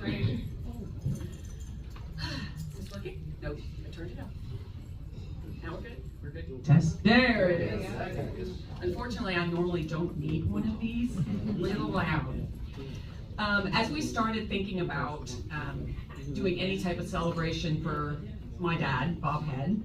Right. Is this working? Nope, I turned it off. Now we're good? We're good? Test. There it is. Okay. Unfortunately, I normally don't need one of these. A little loud. As we started thinking about doing any type of celebration for my dad, Bob Head,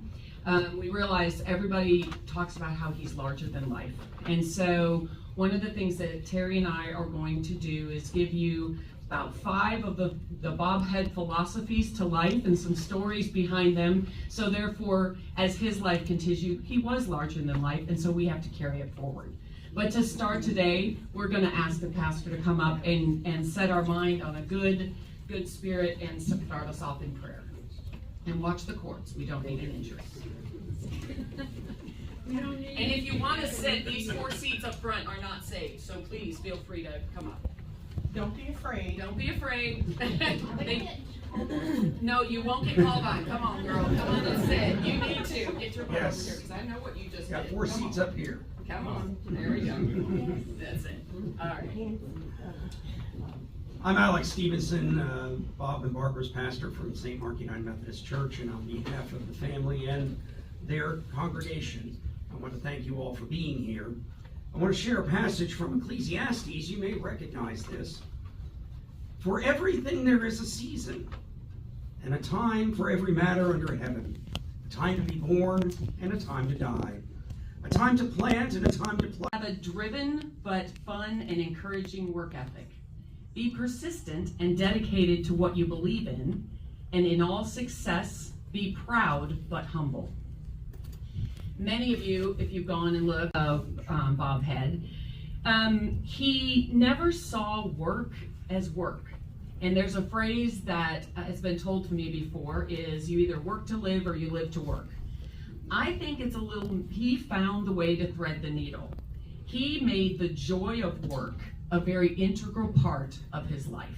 we realized everybody talks about how he's larger than life. And so one of the things that Terry and I are going to do is give you about 5 of the Bob Head philosophies to life and some stories behind them. So therefore, as his life continued, he was larger than life, and so we have to carry it forward. But to start today, we're going to ask the pastor to come up and set our mind on a good spirit and start us off in prayer. And watch the cords. We don't need an injury. And if you want to sit, these 4 seats up front are not safe, so please feel free to come up. Don't be afraid. Don't be afraid. No, you won't get called on. Come on, girl. Come on and sit. You need to get your butt over here because I know what you just Got did. 4 Come seats on. up here. Come on. There we go. That's it. All right. I'm Alex Stevenson, Bob and Barbara's pastor from St. Mark United Methodist Church, and on behalf of the family and their congregation, I want to thank you all for being here. I want to share a passage from Ecclesiastes. You may recognize this. For everything there is a season, and a time for every matter under heaven, a time to be born and a time to die, a time to plant and a time to plow. Have a driven but fun and encouraging work ethic. Be persistent and dedicated to what you believe in, and in all success, be proud but humble. Many of you, if you've gone and looked at Bob Head, he never saw work as work. And there's a phrase that has been told to me before is you either work to live or you live to work. I think it's he found the way to thread the needle. He made the joy of work a very integral part of his life.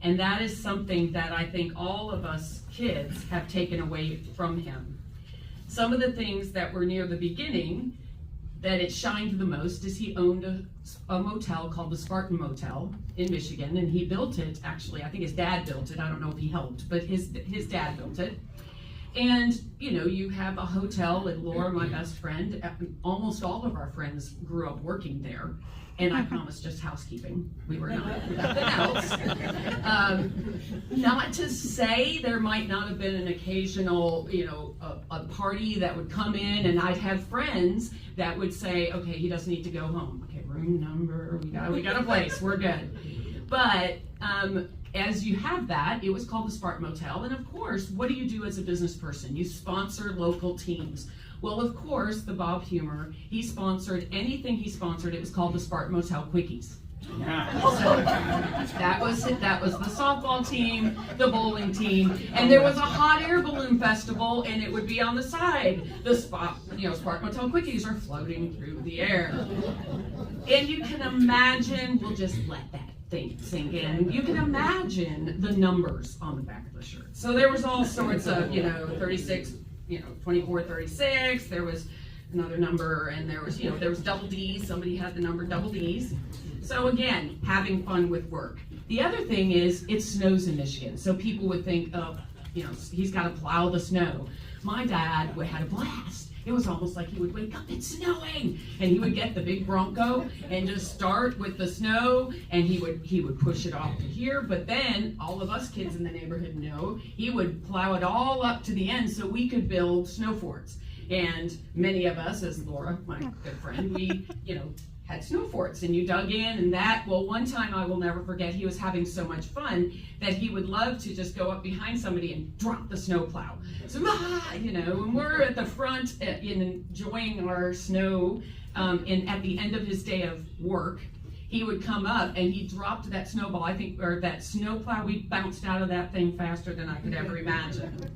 And that is something that I think all of us kids have taken away from him. Some of the things that were near the beginning that it shined the most is he owned a motel called the Spartan Motel in Michigan, and he built it, actually, I think his dad built it, I don't know if he helped, but his dad built it. And, you know, you have a hotel, and Laura, my best friend, almost all of our friends grew up working there. And I promise just housekeeping. We were not nothing else. Not to say there might not have been an occasional, you know, a party that would come in, and I'd have friends that would say, okay, he doesn't need to go home. Okay, room number, we got a place, we're good. But as you have that, it was called the Spartan Motel, and of course, what do you do as a business person? You sponsor local teams. Well, of course, the Bob Humor, he sponsored anything he sponsored. It was called the Spartan Motel Quickies. So that was it. That was the softball team, the bowling team, and there was a hot air balloon festival, and it would be on the side. The Spartan Motel Quickies are floating through the air, and you can imagine. We'll just let that thing sink in. You can imagine the numbers on the back of the shirt. So there was all sorts of, 36. 24, 36, there was another number, and there was double D's, somebody had the number double D's. So again, having fun with work. The other thing is, it snows in Michigan, so people would think, oh, he's got to plow the snow. My dad had a blast. It was almost like he would wake up, it's snowing, and he would get the big Bronco and just start with the snow, and he would push it off to here, but then all of us kids in the neighborhood know he would plow it all up to the end so we could build snow forts. And many of us, as Laura, my good friend, we, had snow forts, and you dug in, and one time I will never forget, he was having so much fun that he would love to just go up behind somebody and drop the snow plow. So, and we're at the front enjoying our snow, and at the end of his day of work, he would come up and he dropped that snowball, or that snow plow. We bounced out of that thing faster than I could ever imagine.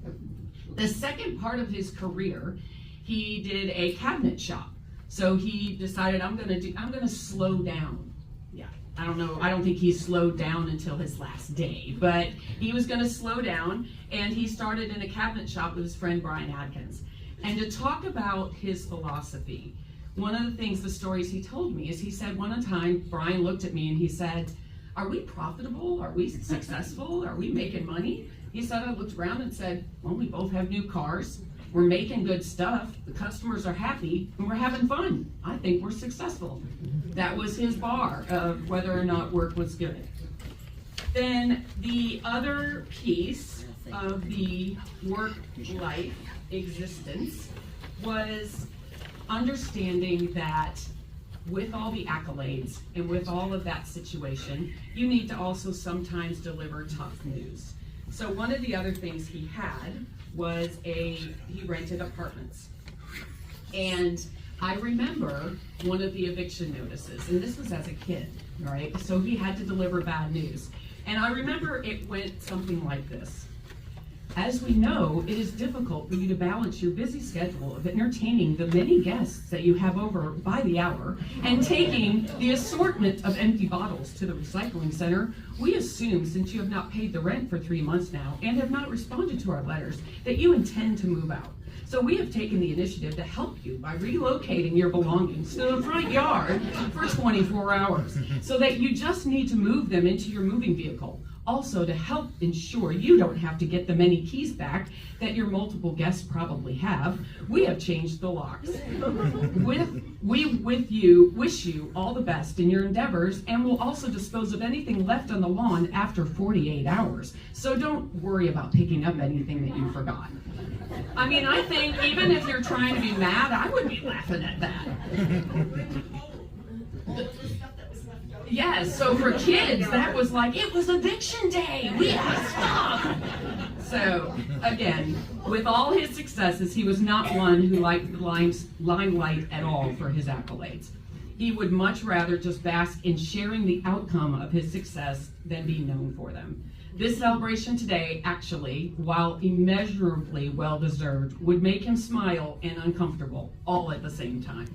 The second part of his career, he did a cabinet shop. So he decided, I'm gonna slow down. Yeah, I don't know, I don't think he slowed down until his last day, but he was gonna slow down, and he started in a cabinet shop with his friend Brian Adkins. And to talk about his philosophy, one of the stories he told me is he said one time, Brian looked at me and he said, are we profitable? Are we successful? Are we making money? He said, I looked around and said, well, we both have new cars. We're making good stuff. The customers are happy and we're having fun. I think we're successful. That was his bar of whether or not work was good. Then the other piece of the work-life existence was understanding that with all the accolades and with all of that situation, you need to also sometimes deliver tough news. So one of the other things he had was he rented apartments. And I remember one of the eviction notices, and this was as a kid, right? So he had to deliver bad news. And I remember it went something like this. As we know, it is difficult for you to balance your busy schedule of entertaining the many guests that you have over by the hour and taking the assortment of empty bottles to the recycling center. We assume, since you have not paid the rent for 3 months now and have not responded to our letters, that you intend to move out. So we have taken the initiative to help you by relocating your belongings to the front yard for 24 hours so that you just need to move them into your moving vehicle. Also, to help ensure you don't have to get the many keys back that your multiple guests probably have, we have changed the locks. We wish you all the best in your endeavors, and will also dispose of anything left on the lawn after 48 hours. So don't worry about picking up anything that you forgot. I mean, I think even if you're trying to be mad, I would be laughing at that. Yes, so for kids, that was like, it was eviction day, we had stuff. So, again, with all his successes, he was not one who liked the limelight at all for his accolades. He would much rather just bask in sharing the outcome of his success than be known for them. This celebration today, actually, while immeasurably well-deserved, would make him smile and uncomfortable all at the same time.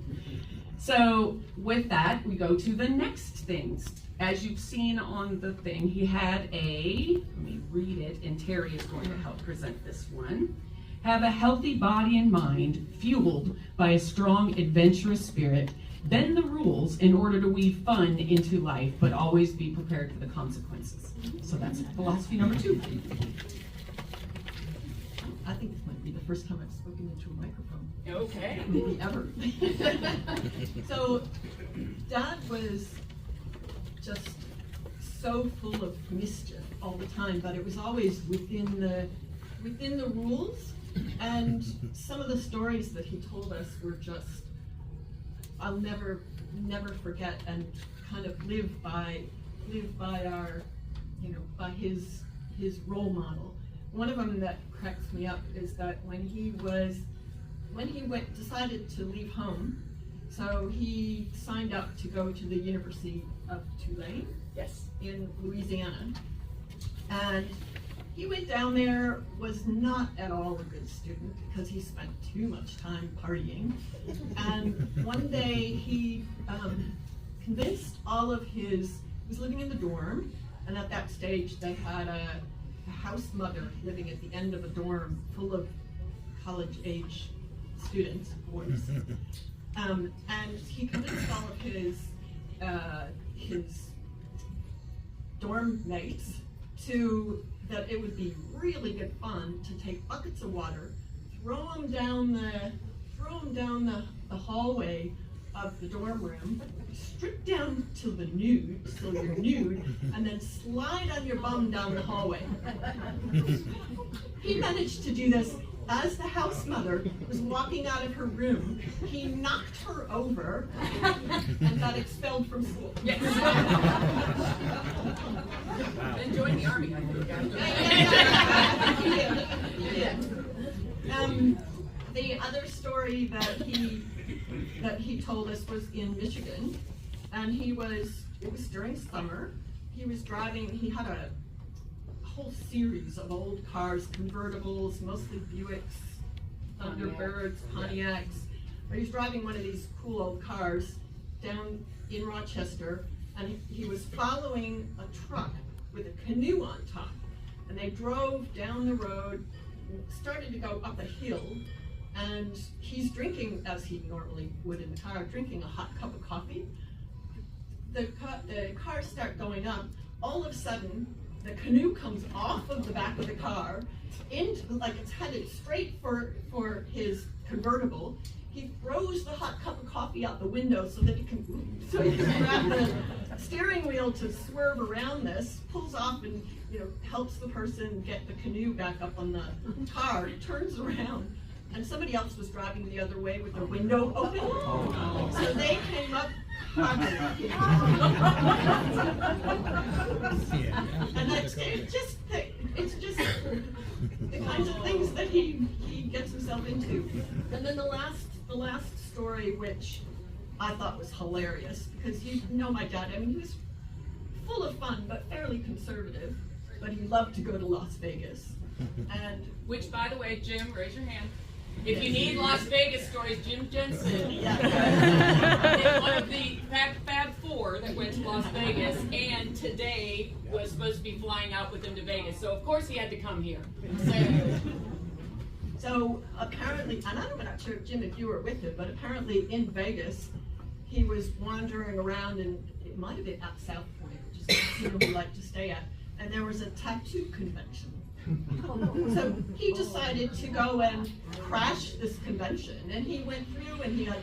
So with that, we go to the next things. As you've seen on the thing, he had let me read it, and Terry is going to help present this one. Have a healthy body and mind, fueled by a strong, adventurous spirit. Bend the rules in order to weave fun into life, but always be prepared for the consequences. So that's philosophy number 2. I think this might be the first time I've spoken into a microphone. Okay. Maybe ever. So, Dad was just so full of mischief all the time, but it was always within the rules. And some of the stories that he told us were just, I'll never forget, and kind of live by our, by his role model. One of them that cracks me up is that when he decided to leave home, so he signed up to go to the University of Tulane, Yes. in Louisiana, and he went down there, was not at all a good student because he spent too much time partying, and one day he convinced all of he was living in the dorm, and at that stage they had a house mother living at the end of a dorm full of college-age students, boys. And he convinced all of his dorm mates that it would be really good fun to take buckets of water, throw them down the hallway of the dorm room, strip down to the nude, so you're nude, and then slide on your bum down the hallway. He managed to do this as the house mother was walking out of her room. He knocked her over and got expelled from school. Yes. Then join the army, I think. The other story that he told us was in Michigan, and it was during summer. He was driving, he had a whole series of old cars, convertibles, mostly Buicks, Thunderbirds, Pontiacs. He was driving one of these cool old cars down in Rochester, and he was following a truck with a canoe on top. And they drove down the road, started to go up a hill, and he's drinking, as he normally would in the car, drinking a hot cup of coffee. The cars start going up, all of a sudden, the canoe comes off of the back of the car, like it's headed straight for his convertible. He throws the hot cup of coffee out the window so that he can grab the steering wheel to swerve around this, pulls off and helps the person get the canoe back up on the car, turns around, and somebody else was driving the other way with their window open. So they came up hugging. And it's just the kinds of things that he gets himself into. And then the last story, which I thought was hilarious, because you know my dad, I mean, he was full of fun, but fairly conservative, but he loved to go to Las Vegas. And Which, by the way, Jim, raise your hand. If you need Las Vegas stories, Jim Jensen is one of the Fab Four that went to Las Vegas, and today was supposed to be flying out with him to Vegas. So of course he had to come here. So apparently, and I'm not sure, Jim, if you were with him, but apparently in Vegas, he was wandering around, and it might have been at South Point, which is a casino we like to stay at, and there was a tattoo convention. So he decided to go and crash this convention, and he went through and he had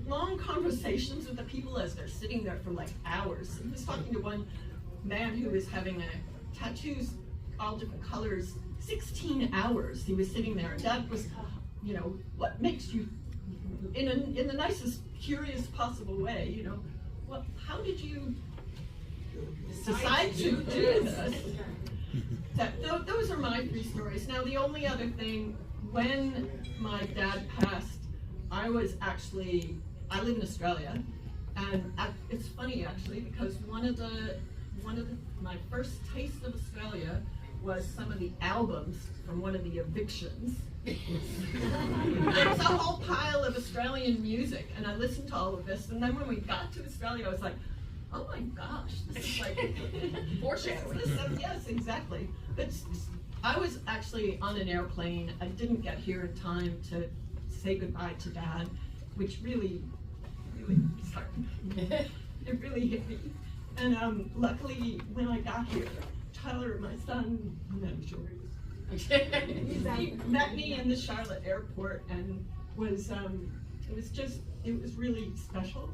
long conversations with the people as they're sitting there for like hours. He was talking to one man who was having tattoos, all different colors, 16 hours he was sitting there, and Dad was, what makes you, in the nicest, curious possible way, how did you decide to do this? Those are my 3 stories. Now, the only other thing, when my dad passed, I live in Australia, and it's funny actually, because my first taste of Australia was some of the albums from one of the evictions. There was a whole pile of Australian music, and I listened to all of this, and then when we got to Australia, I was like, oh my gosh, this is like foreshadowing. Yes, exactly. But I was actually on an airplane. I didn't get here in time to say goodbye to Dad, which really sorry. It really hit me. And luckily, when I got here, Tyler, my son, I'm not sure he met me in the Charlotte airport, and it was really special.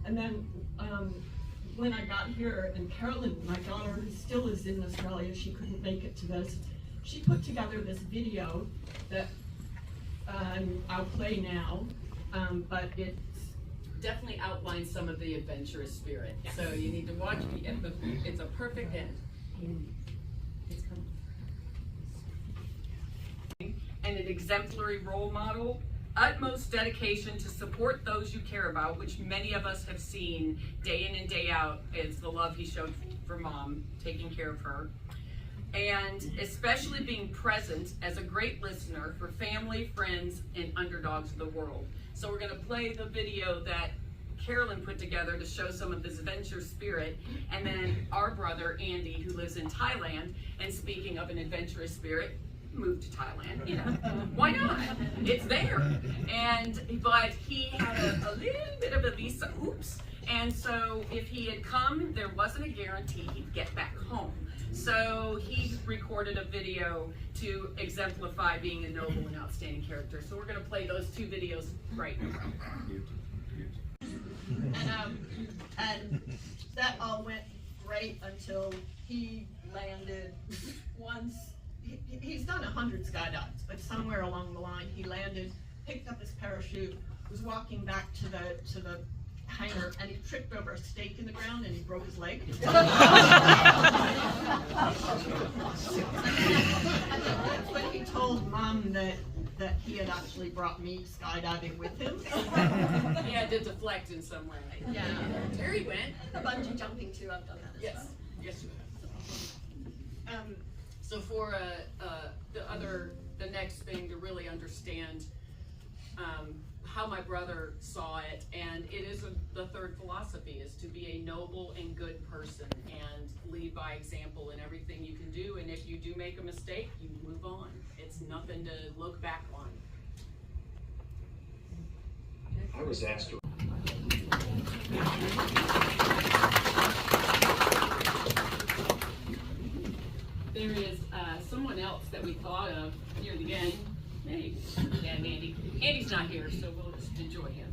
And then when I got here, and Carolyn, my daughter, who still is in Australia, she couldn't make it to this, she put together this video that I'll play now, but it Definitely outlines some of the adventurous spirit. Yes. So you need to watch it's a perfect end. It's coming. And an exemplary role model, utmost dedication to support those you care about, which many of us have seen day in and day out, is the love he showed for Mom, taking care of her. And especially being present as a great listener for family, friends, and underdogs of the world. So we're gonna play the video that Carolyn put together to show some of his adventure spirit, and then our brother Andy, who lives in Thailand, and speaking of an adventurous spirit, moved to Thailand, why not? It's there. But he had a little bit of a visa, and so if he had come, there wasn't a guarantee he'd get back home. So he recorded a video to exemplify being a noble and outstanding character. So we're gonna play those 2 videos right now. And that all went great until he landed once. He's done 100 skydives, but somewhere along the line he landed, picked up his parachute, was walking back to the hangar, and he tripped over a stake in the ground and he broke his leg. And that's when he told Mom that he had actually brought me skydiving with him. He had to deflect in some way. Yeah. There he went. The bungee jumping too, I've done that as Yes. well. Yes, you have. So for the next thing to really understand how my brother saw it, and it is the 3rd philosophy, is to be a noble and good person and lead by example in everything you can do. And if you do make a mistake, you move on. It's nothing to look back on. I was asked to there is someone else that we thought of near the end. Maybe, yeah, Andy. Andy's not here, so we'll just enjoy him.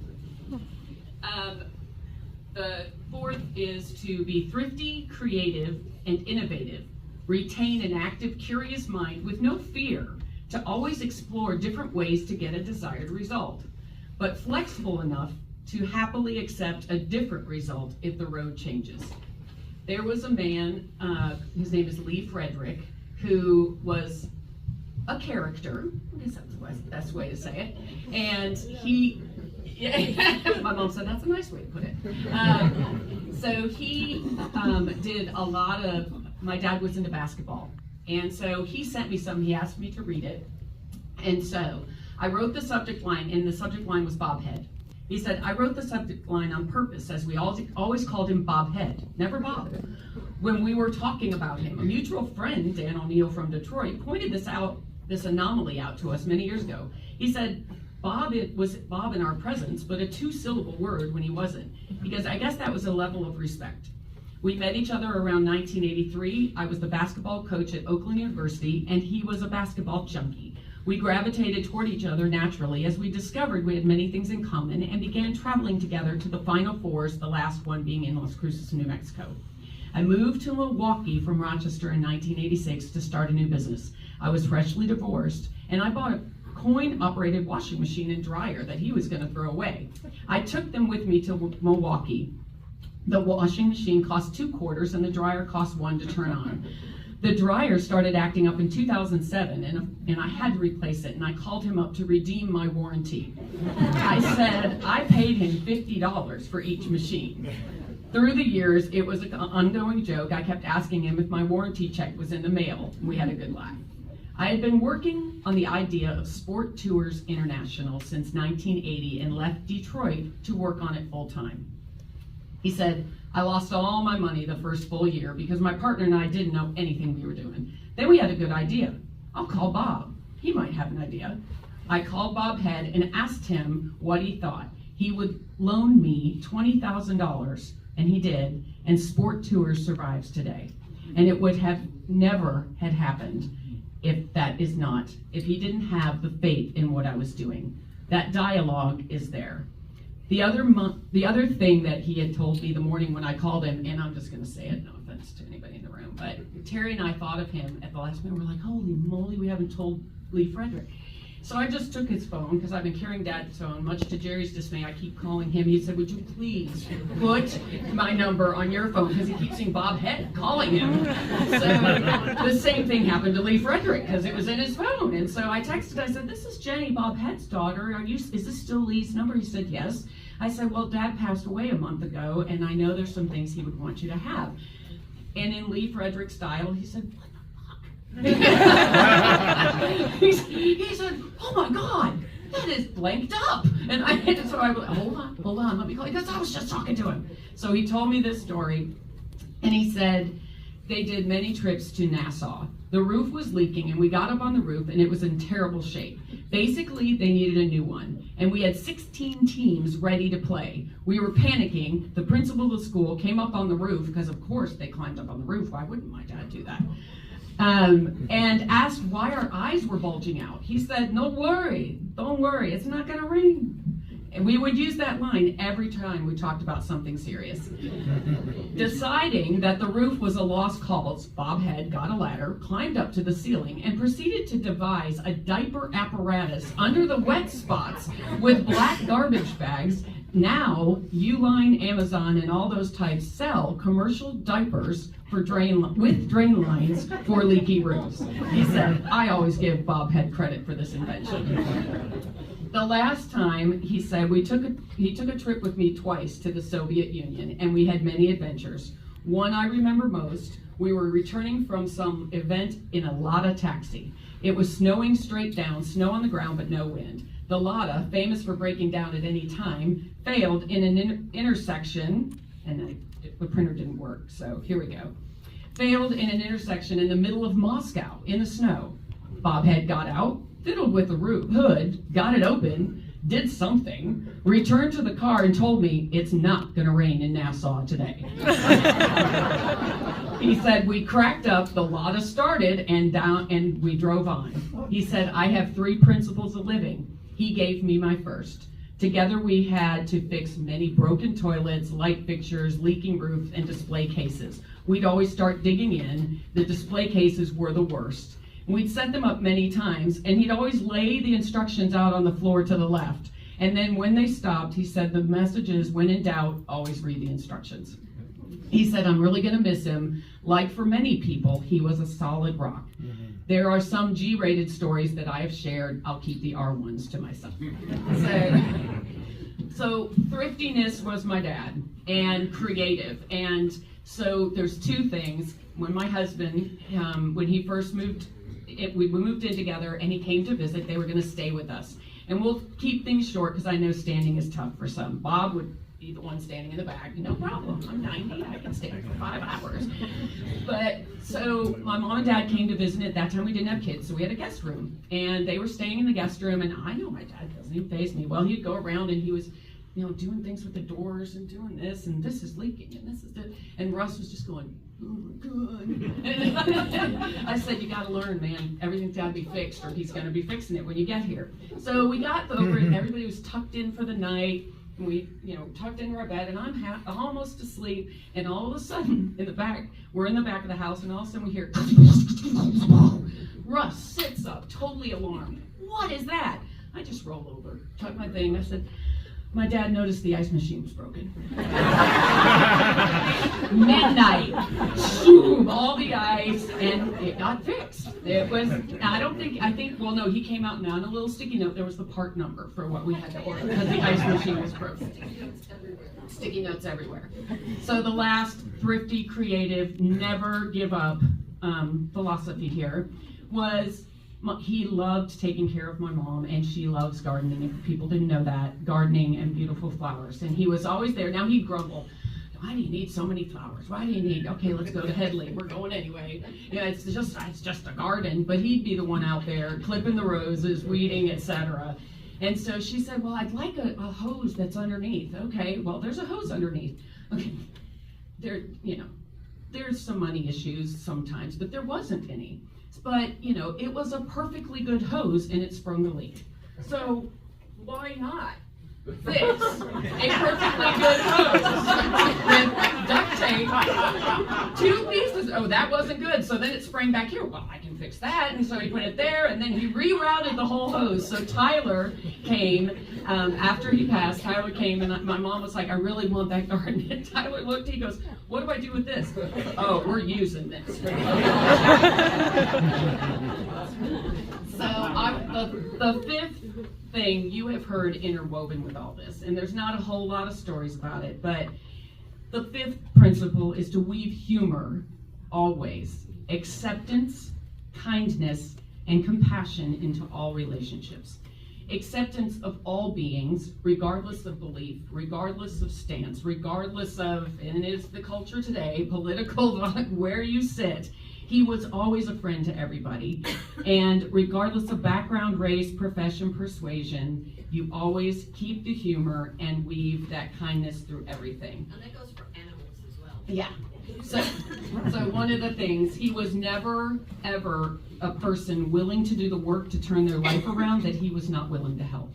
The fourth is to be thrifty, creative, and innovative. Retain an active, curious mind with no fear to always explore different ways to get a desired result, but flexible enough to happily accept a different result if the road changes. There was a man, his name is Lee Frederick, who was a character, I guess that's the best way to say it, and he, my mom said that's a nice way to put it. So he did a lot of, my dad was into basketball, and so he sent me some, he asked me to read it, and so I wrote the subject line, and the subject line was Bob Head. He said, I wrote the subject line on purpose, as we always called him Bob Head, never Bob. When we were talking about him, a mutual friend, Dan O'Neill from Detroit, pointed this anomaly out to us many years ago. He said, Bob, it was Bob in our presence, but a two-syllable word when he wasn't, because I guess that was a level of respect. We met each other around 1983. I was the basketball coach at Oakland University, and he was a basketball junkie. We gravitated toward each other naturally as we discovered we had many things in common and began traveling together to the Final Fours, the last one being in Las Cruces, New Mexico. I moved to Milwaukee from Rochester in 1986 to start a new business. I was freshly divorced, and I bought a coin-operated washing machine and dryer that he was going to throw away. I took them with me to Milwaukee. The washing machine cost $2 and the dryer cost $1 to turn on. The dryer started acting up in 2007, and I had to replace it, and I called him up to redeem my warranty. I said I paid him $50 for each machine. Through the years, it was an ongoing joke. I kept asking him if my warranty check was in the mail. We had a good laugh. I had been working on the idea of Sport Tours International since 1980 and left Detroit to work on it full time. He said, I lost all my money the first full year because my partner and I didn't know anything we were doing. Then we had a good idea. I'll call Bob. He might have an idea. I called Bob Head and asked him what he thought. He would loan me $20,000, and he did, and Sport Tours survives today. And it would have never had happened if he didn't have the faith in what I was doing. That dialogue is there. The other thing that he had told me the morning when I called him, and I'm just going to say it, no offense to anybody in the room, but Terry and I thought of him at the last minute. We're like, holy moly, we haven't told Lee Frederick. So I just took his phone, because I've been carrying Dad's phone. Much to Jerry's dismay, I keep calling him. He said, would you please put my number on your phone, because he keeps seeing Bob Head calling him. So the same thing happened to Lee Frederick, because it was in his phone. And so I texted, I said, this is Jenny, Bob Head's daughter. Is this still Lee's number? He said, yes. I said, well, Dad passed away a month ago, and I know there's some things he would want you to have. And in Lee Frederick style, he said, what the fuck? he said, oh my God, that is blanked up. And so I was like, hold on, let me call you, because I was just talking to him. So he told me this story, and he said they did many trips to Nassau. The roof was leaking, and we got up on the roof, and it was in terrible shape. Basically, they needed a new one, and we had 16 teams ready to play. We were panicking. The principal of the school came up on the roof, because of course they climbed up on the roof. Why wouldn't my dad do that? And asked why our eyes were bulging out. He said, don't worry, it's not gonna rain. And we would use that line every time we talked about something serious. Deciding that the roof was a lost cause, Bob Head got a ladder, climbed up to the ceiling, and proceeded to devise a diaper apparatus under the wet spots with black garbage bags. Now, Uline, Amazon, and all those types sell commercial diapers for drain lines for leaky roofs. He said, I always give Bob Head credit for this invention. The last time, he said, he took a trip with me twice to the Soviet Union, and we had many adventures. One I remember most, we were returning from some event in a Lada taxi. It was snowing straight down, snow on the ground, but no wind. The Lada, famous for breaking down at any time, failed in an intersection, and the printer didn't work, so here we go. Failed in an intersection in the middle of Moscow, in the snow. Bob Head got out, fiddled with the hood, got it open, did something, returned to the car and told me it's not gonna rain in Nassau today. He said, we cracked up, the Lada started and we drove on. He said, I have 3 principles of living. He gave me my first. Together we had to fix many broken toilets, light fixtures, leaking roofs, and display cases. We'd always start digging in. The display cases were the worst. We'd set them up many times, and he'd always lay the instructions out on the floor to the left. And then when they stopped, he said the message is, when in doubt, always read the instructions. He said, I'm really gonna miss him. Like for many people, he was a solid rock. There are some G-rated stories that I have shared. I'll keep the R ones to myself. So thriftiness was my dad, and creative. And so there's 2 things. When my husband, when he first moved, we moved in together and he came to visit, they were gonna stay with us. And we'll keep things short because I know standing is tough for some. Bob would be the one standing in the back, no problem, I'm 90, I can stand for 5 hours. But, so my mom and dad came to visit. At that time we didn't have kids, so we had a guest room. And they were staying in the guest room, and I know my dad doesn't even faze me. Well, he'd go around and he was, doing things with the doors and doing this, and this is leaking, and this is that. And Russ was just going, oh my God. I said, you gotta learn, man. Everything's gotta be fixed, or he's gonna be fixing it when you get here. So we got over it, and everybody was tucked in for the night. We, tucked into our bed, and I'm almost asleep, and all of a sudden, we're in the back of the house, and all of a sudden we hear, Russ sits up, totally alarmed. What is that? I just roll over, tuck my thing. I said, my dad noticed the ice machine was broken. Midnight, boom, all the ice, and it got fixed. It was, well, no, he came out and on a little sticky note, there was the part number for what we had to order, because the ice machine was broken. Sticky notes everywhere. So the last thrifty, creative, never give up philosophy here was, he loved taking care of my mom, and she loves gardening. If people didn't know that, gardening and beautiful flowers. And he was always there. Now he'd grumble, why do you need so many flowers? Why do you need, okay, let's go to Headley. We're going anyway. It's just a garden. But he'd be the one out there clipping the roses, weeding, etc. And so she said, well, I'd like a hose that's underneath. Okay, well, there's a hose underneath. Okay, there's some money issues sometimes, but there wasn't any. But, it was a perfectly good hose, and it sprung the leak. So, why not fix a perfectly good hose with duct tape, 2 pieces? Oh, that wasn't good. So then it sprang back here. Well, I can fix that. And so he put it there, and then he rerouted the whole hose. So Tyler came, after he passed, Tyler came, and my mom was like, I really want that garden. And Tyler looked, he goes, what do I do with this? Oh, we're using this. So the 5th thing you have heard interwoven with all this, and there's not a whole lot of stories about it, but the 5th principle is to weave humor always, acceptance, kindness, and compassion into all relationships. Acceptance of all beings, regardless of belief, regardless of stance, regardless of, and it's the culture today, political, where you sit. He was always a friend to everybody. And regardless of background, race, profession, persuasion, you always keep the humor and weave that kindness through everything. And that goes for animals as well. Yeah. So one of the things, he was never, ever a person willing to do the work to turn their life around that he was not willing to help.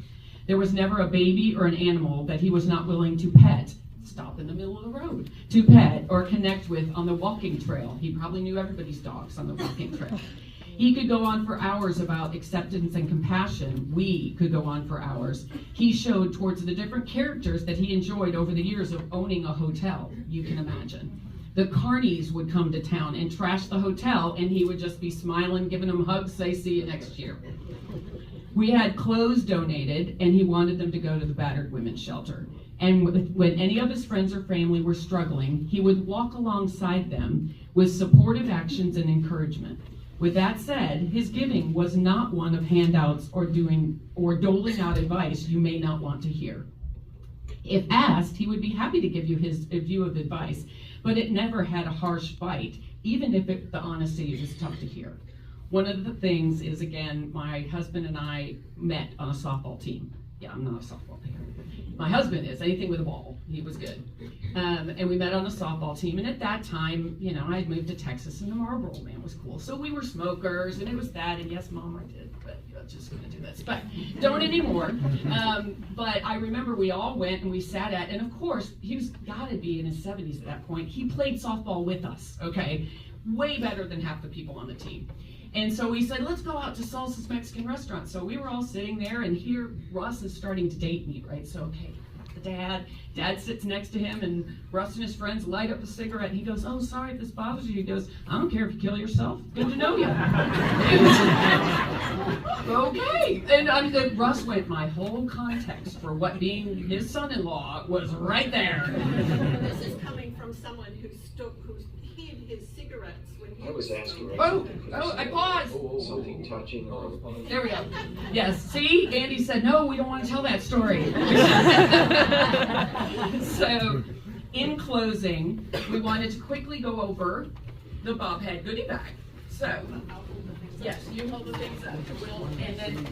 There was never a baby or an animal that he was not willing to pet, stop in the middle of the road, to pet or connect with on the walking trail. He probably knew everybody's dogs on the walking trail. He could go on for hours about acceptance and compassion. We could go on for hours. He showed towards the different characters that he enjoyed over the years of owning a hotel, you can imagine. The carnies would come to town and trash the hotel, and he would just be smiling, giving them hugs, say, see you next year. We had clothes donated, and he wanted them to go to the battered women's shelter. And when any of his friends or family were struggling, he would walk alongside them with supportive actions and encouragement. With that said, his giving was not one of handouts or doling out advice you may not want to hear. If asked, he would be happy to give you his view of advice, but it never had a harsh bite, even if the honesty was tough to hear. One of the things is, again, my husband and I met on a softball team. Yeah, I'm not a softball player. My husband is, anything with a ball, he was good. And we met on the softball team, and at that time, you know, I had moved to Texas, and the Marlboro Man was cool. So we were smokers, and it was that, and yes, Mom, I did, but I'm just gonna do this, but don't anymore. But I remember we all went and we sat at, and of course, he was gotta be in his 70s at that point. He played softball with us, okay? Way better than half the people on the team. And so we said, let's go out to Salsa's Mexican restaurant. So we were all sitting there, and here Russ is starting to date me, right? So, okay, the dad sits next to him, and Russ and his friends light up a cigarette, and he goes, oh, sorry if this bothers you. He goes, I don't care if you kill yourself. Good to know you. Okay. And Russ went, my whole context for what being his son-in-law was right there. This is coming from someone who hid his cigarettes when he I was asking. Oh, I paused. Something touching or. There we go. Yes, see, Andy said, no, we don't want to tell that story. So, in closing, we wanted to quickly go over the Bobhead goodie bag. So, yes, you hold the things up to Will, and then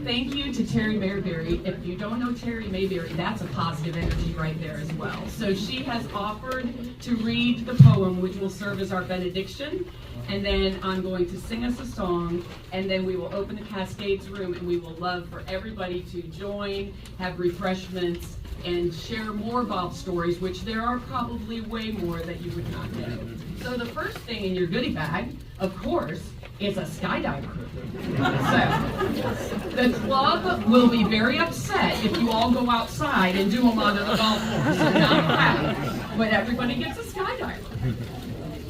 thank you to Terry Mayberry. If you don't know Terry Mayberry, that's a positive energy right there as well. So she has offered to read the poem, which will serve as our benediction, and then I'm going to sing us a song, and then we will open the Cascades room, and we will love for everybody to join, have refreshments, and share more Bob stories, which there are probably way more that you would not know. So the first thing in your goodie bag, of course, is a skydiver. So, the club will be very upset if you all go outside and do them onto the golf course. Not allowed. But everybody gets a skydiver.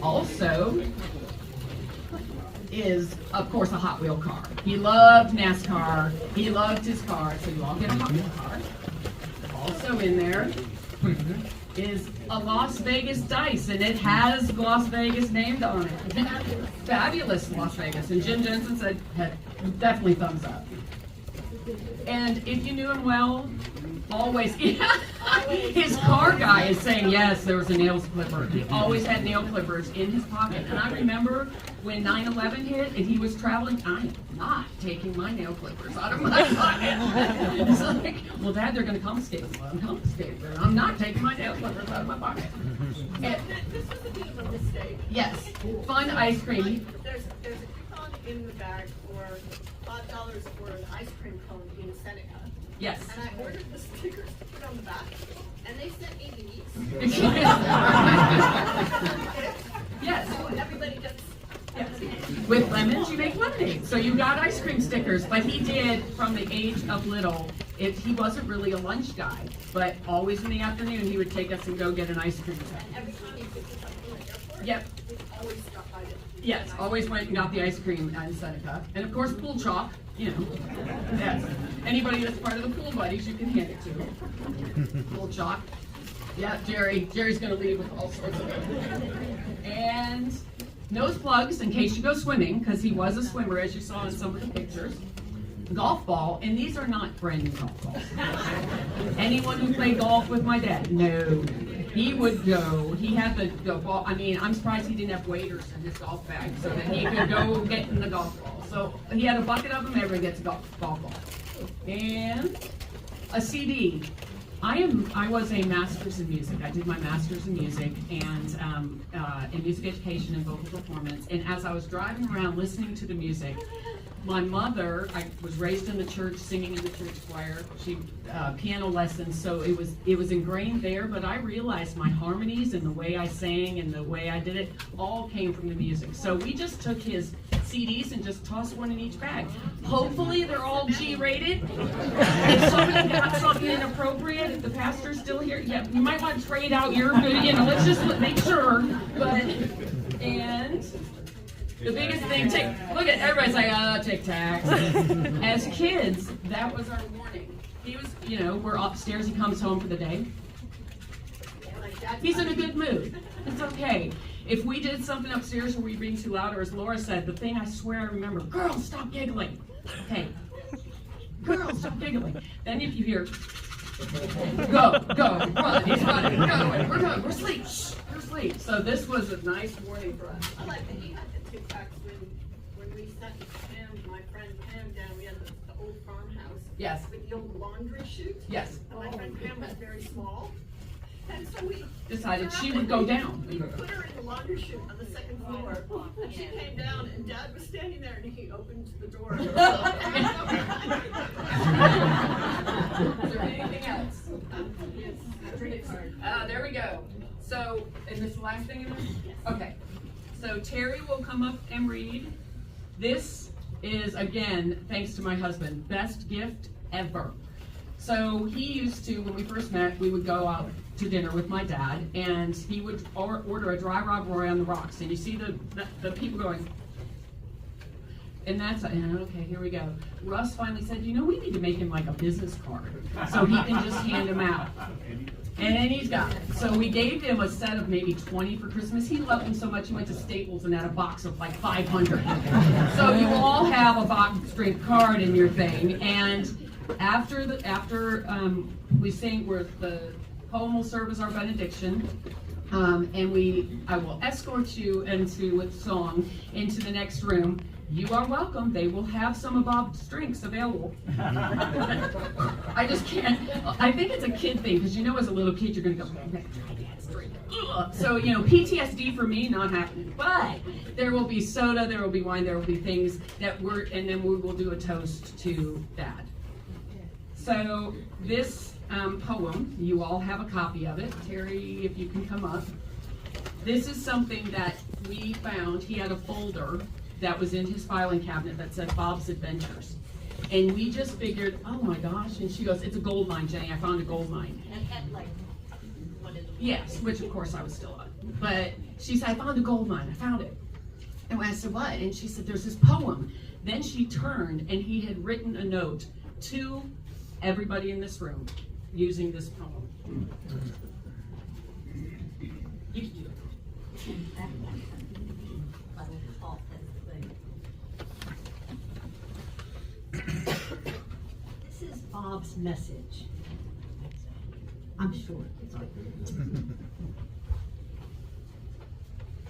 Also, is, of course, a Hot Wheel car. He loved NASCAR. He loved his car, so you all get a Hot Wheel car. Also in there is a Las Vegas dice, and it has Las Vegas named on it. Fabulous Las Vegas. And Jim Jensen said, definitely thumbs up. And if you knew him well, always, his car guy is saying, yes, there was a nail clipper. He always had nail clippers in his pocket. And I remember when 9/11 hit and he was traveling, I am not taking my nail clippers out of my pocket. It's like, well, Dad, they're going to confiscate them. Well, I'm confiscated them. I'm not taking my nail clippers out of my pocket. And, This was a bit of a mistake. yes, fun ice cream. There's a coupon in the bag for $5 for an ice cream cone in Seneca. Yes. And I ordered the stickers to put on the back, and they sent me these. Yes. So everybody gets. With lemons, you make lemonade. So you got ice cream stickers, but he did, from the age of little, he wasn't really a lunch guy, but always in the afternoon, he would take us and go get an ice cream truck. Every time he picked us up from the airport. Yep. We always stopped by it. Yes, always went and got the ice cream in Seneca. And of course, pool chalk, you know. Yes. Anybody that's part of the pool buddies, you can hand it to. Pool chalk. Yeah, Jerry's gonna leave with all sorts of it. And nose plugs in case you go swimming, because he was a swimmer, as you saw in some of the pictures. Golf ball, and these are not brand new golf balls. Anyone who played golf with my dad, no. He would go, he had the ball, I mean, I'm surprised he didn't have waders in his golf bag so that he could go get in the golf ball. So he had a bucket of them, everybody gets a golf ball. And a CD. I was a master's in music. I did my master's in music and in music education and vocal performance. And as I was driving around listening to the music, my mother, I was raised in the church, singing in the church choir. She piano lessons, so it was ingrained there. But I realized my harmonies and the way I sang and the way I did it all came from the music. So we just took his CDs and just tossed one in each bag. Hopefully they're all G-rated. If somebody got something inappropriate, if the pastor's still here, yeah, you might want to trade out your good. You know, let's just make sure. But and. The biggest thing, look at everybody's like, Tic Tacs. As kids, that was our warning. He was, you know, we're upstairs, he comes home for the day. He's in a good mood. It's okay. If we did something upstairs or we were being too loud, or as Laura said, the thing I swear I remember, girls, stop giggling. Okay. Girls, stop giggling. Then if you hear, go, run, he's running, go, we're going, we're asleep, shh, we're asleep. So this was a nice warning for us. I like that he had the Tic Tacs when we sent Pam, my friend Pam, down. We had the old farmhouse. Yes. With the old laundry chute. Yes. And my friend Pam was very small. And so we Decided she would go down. We put her in the laundry chute on the second floor. And she came down and Dad was standing there and he opened the door. Is there anything else? There we go. So, is this the last thing in there? Okay. So Terry will come up and read. This is, again, thanks to my husband, best gift ever. So he used to, when we first met, we would go out to dinner with my dad, and he would order a dry Rob Roy on the rocks, and you see the people going, and that's, okay, here we go. Russ finally said, you know, we need to make him like a business card, so he can just hand them out. And he's got it. So we gave him a set of maybe 20 for Christmas. He loved them so much, he went to Staples and had a box of like 500. So you all have a box drink card in your thing, and after we sing, the poem will serve as our benediction, and I will escort you with song into the next room. You are welcome. They will have some of Bob's drinks available. I just can't. I think it's a kid thing, because as a little kid you're gonna go, I'm gonna try Dad's drink. Ugh. So PTSD for me, not happening. But there will be soda, there will be wine, there will be things and then we will do a toast to Dad. So this poem, you all have a copy of it. Terry, if you can come up. This is something that we found. He had a folder that was in his filing cabinet that said Bob's Adventures. And we just figured, oh my gosh, and she goes, it's a gold mine, Jenny, I found a gold mine. And like, what is it? Yes, which of course I was still on. But she said, I found a gold mine, I found it. And I said, what? And she said, there's this poem. Then she turned and he had written a note to everybody in this room using this poem. You can do it. This is Bob's message. I'm sure.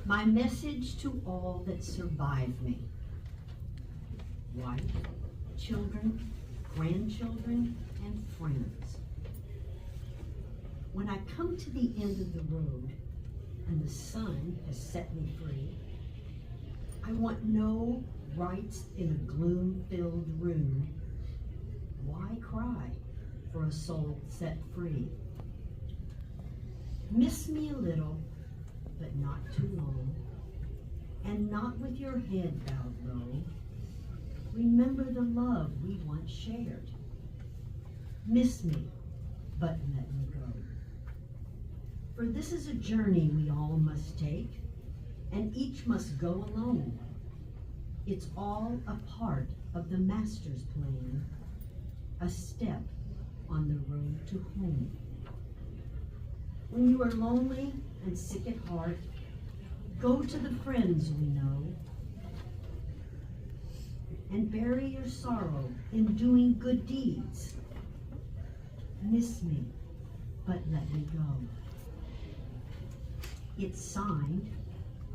My message to all that survive me. Wife, children, grandchildren, and friends. When I come to the end of the road and the sun has set me free, I want no rights in a gloom-filled room. Why cry for a soul set free? Miss me a little, but not too long, and not with your head bowed low. Remember the love we once shared. Miss me, but let me go. For this is a journey we all must take, and each must go alone. It's all a part of the Master's plan, a step on the road to home. When you are lonely and sick at heart, go to the friends we know and bury your sorrow in doing good deeds. Miss me, but let me go. It's signed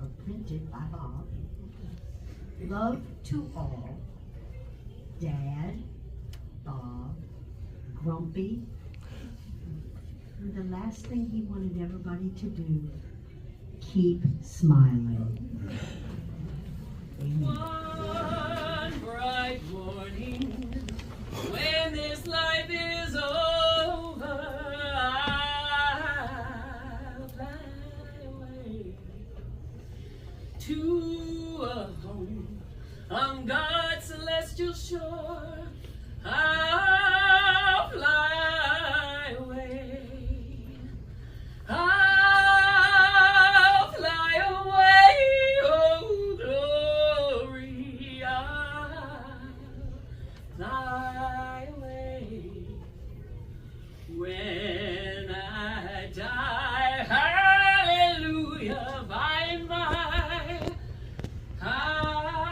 or printed by Bob. Love to all. Dad, Bob, Grumpy. And the last thing he wanted everybody to do, keep smiling. Amen. One bright morning, when this life is over, I'll fly away to a home on God's celestial shore. I'll fly away. I'll fly away, oh glory. I'll fly away when I die. Hallelujah, by and by. I'll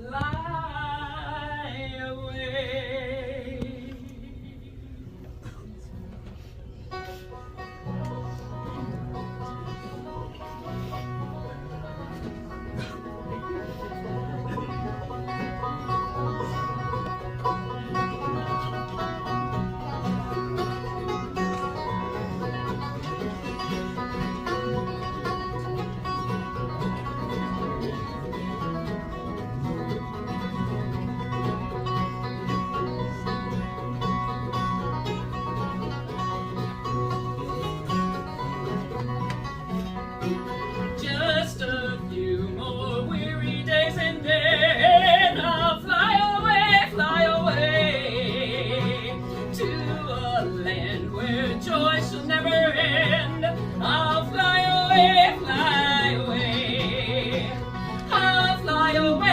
fly away. fly away.